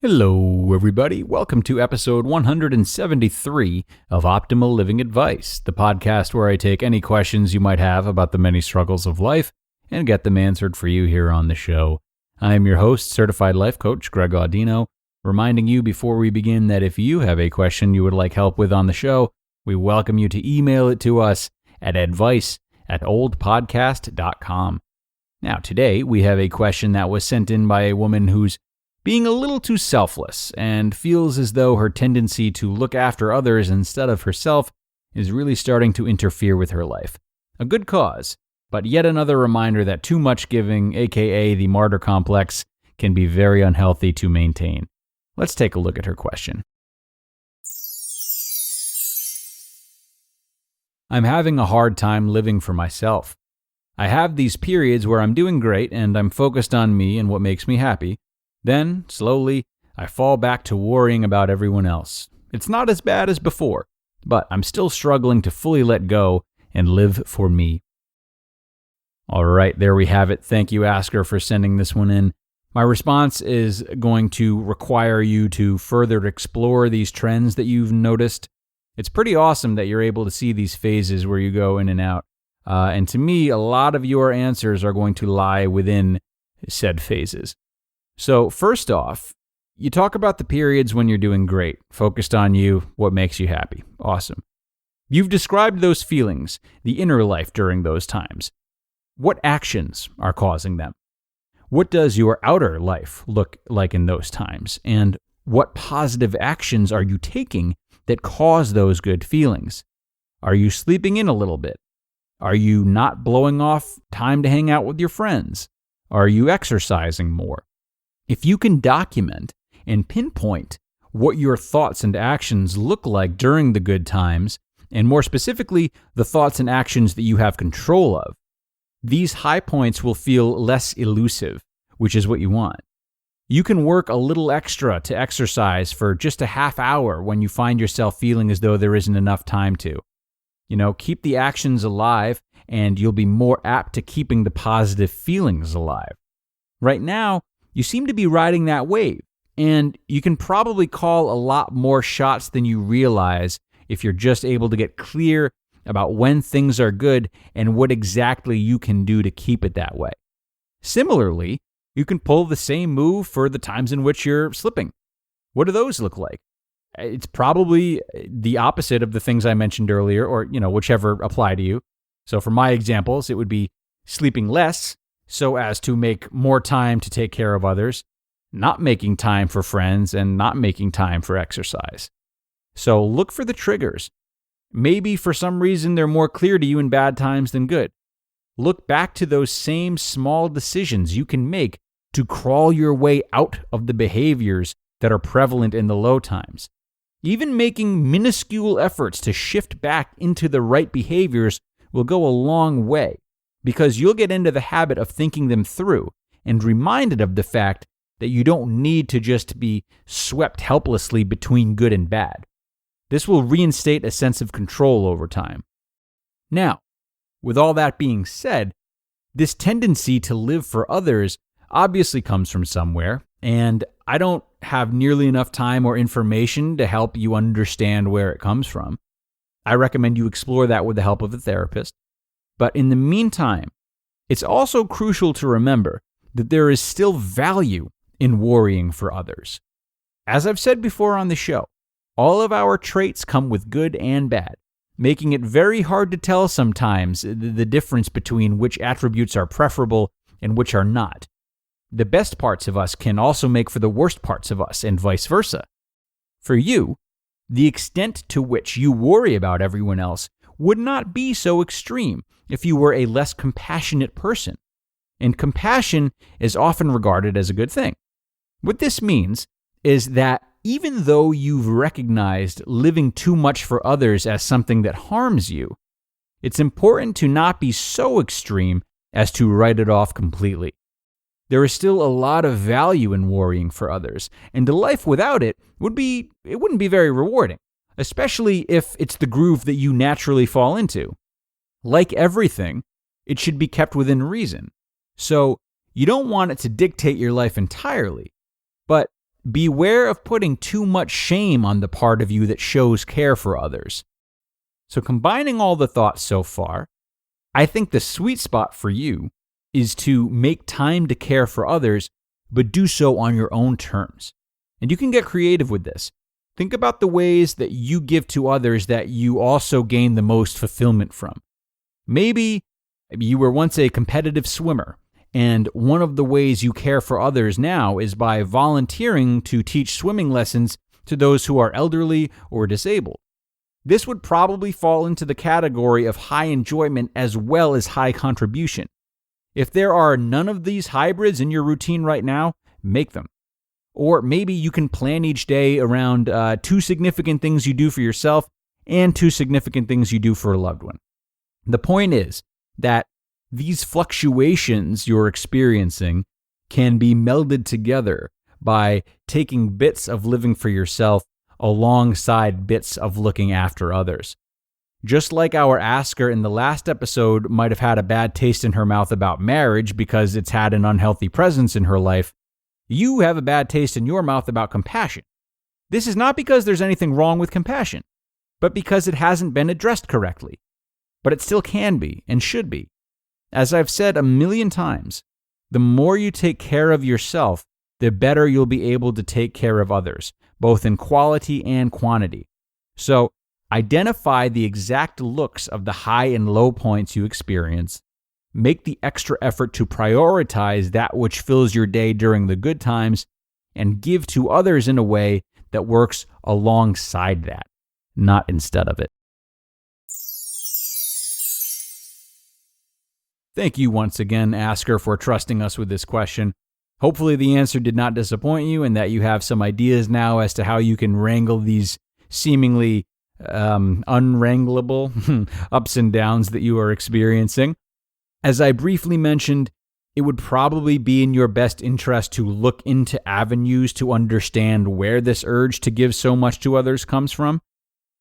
Hello, everybody. Welcome to episode 173 of Optimal Living Advice, the podcast where I take any questions you might have about the many struggles of life and get them answered for you here on the show. I am your host, certified life coach Greg Audino, reminding you before we begin that if you have a question you would like help with on the show, we welcome you to email it to us at advice@oldpodcast.com. Now, today we have a question that was sent in by a woman who's being a little too selfless and feels as though her tendency to look after others instead of herself is really starting to interfere with her life. A good cause, but yet another reminder that too much giving, aka the martyr complex, can be very unhealthy to maintain. Let's take a look at her question. I'm having a hard time living for myself. I have these periods where I'm doing great and I'm focused on me and what makes me happy. Then, slowly, I fall back to worrying about everyone else. It's not as bad as before, but I'm still struggling to fully let go and live for me. All right, there we have it. Thank you, Asker, for sending this one in. My response is going to require you to further explore these trends that you've noticed. It's pretty awesome that you're able to see these phases where you go in and out. And to me, a lot of your answers are going to lie within said phases. So first off, you talk about the periods when you're doing great, focused on you, what makes you happy. Awesome. You've described those feelings, the inner life during those times. What actions are causing them? What does your outer life look like in those times? And what positive actions are you taking that cause those good feelings? Are you sleeping in a little bit? Are you not blowing off time to hang out with your friends? Are you exercising more? If you can document and pinpoint what your thoughts and actions look like during the good times, and more specifically, the thoughts and actions that you have control of, these high points will feel less elusive, which is what you want. You can work a little extra to exercise for just a half hour when you find yourself feeling as though there isn't enough time to. Keep the actions alive, and you'll be more apt to keeping the positive feelings alive. Right now, you seem to be riding that wave, and you can probably call a lot more shots than you realize if you're just able to get clear about when things are good and what exactly you can do to keep it that way. Similarly, you can pull the same move for the times in which you're slipping. What do those look like? It's probably the opposite of the things I mentioned earlier, or, whichever apply to you. So for my examples, it would be sleeping less so as to make more time to take care of others, not making time for friends, and not making time for exercise. So look for the triggers. Maybe for some reason they're more clear to you in bad times than good. Look back to those same small decisions you can make to crawl your way out of the behaviors that are prevalent in the low times. Even making minuscule efforts to shift back into the right behaviors will go a long way, because you'll get into the habit of thinking them through and reminded of the fact that you don't need to just be swept helplessly between good and bad. This will reinstate a sense of control over time. Now, with all that being said, this tendency to live for others obviously comes from somewhere, and I don't have nearly enough time or information to help you understand where it comes from. I recommend you explore that with the help of a therapist. But in the meantime, it's also crucial to remember that there is still value in worrying for others. As I've said before on the show, all of our traits come with good and bad, making it very hard to tell sometimes the difference between which attributes are preferable and which are not. The best parts of us can also make for the worst parts of us, and vice versa. For you, the extent to which you worry about everyone else would not be so extreme if you were a less compassionate person. And compassion is often regarded as a good thing. What this means is that even though you've recognized living too much for others as something that harms you, it's important to not be so extreme as to write it off completely. There is still a lot of value in worrying for others, and a life without it wouldn't be very rewarding, especially if it's the groove that you naturally fall into. Like everything, it should be kept within reason. So you don't want it to dictate your life entirely, but beware of putting too much shame on the part of you that shows care for others. So combining all the thoughts so far, I think the sweet spot for you is to make time to care for others, but do so on your own terms. And you can get creative with this. Think about the ways that you give to others that you also gain the most fulfillment from. Maybe you were once a competitive swimmer, and one of the ways you care for others now is by volunteering to teach swimming lessons to those who are elderly or disabled. This would probably fall into the category of high enjoyment as well as high contribution. If there are none of these hybrids in your routine right now, make them. Or maybe you can plan each day around 2 significant things you do for yourself and 2 significant things you do for a loved one. The point is that these fluctuations you're experiencing can be melded together by taking bits of living for yourself alongside bits of looking after others. Just like our asker in the last episode might have had a bad taste in her mouth about marriage because it's had an unhealthy presence in her life, you have a bad taste in your mouth about compassion. This is not because there's anything wrong with compassion, but because it hasn't been addressed correctly. But it still can be and should be. As I've said a million times, the more you take care of yourself, the better you'll be able to take care of others, both in quality and quantity. So, identify the exact looks of the high and low points you experience. Make the extra effort to prioritize that which fills your day during the good times, and give to others in a way that works alongside that, not instead of it. Thank you once again, Asker, for trusting us with this question. Hopefully the answer did not disappoint you and that you have some ideas now as to how you can wrangle these seemingly unwranglable ups and downs that you are experiencing. As I briefly mentioned, it would probably be in your best interest to look into avenues to understand where this urge to give so much to others comes from.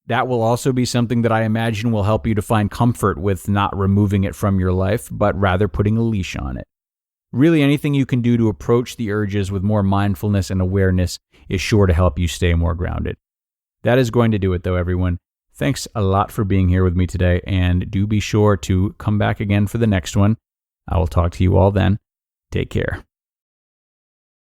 That will also be something that I imagine will help you to find comfort with not removing it from your life, but rather putting a leash on it. Really, anything you can do to approach the urges with more mindfulness and awareness is sure to help you stay more grounded. That is going to do it, though, everyone. Thanks a lot for being here with me today, and do be sure to come back again for the next one. I will talk to you all then. Take care.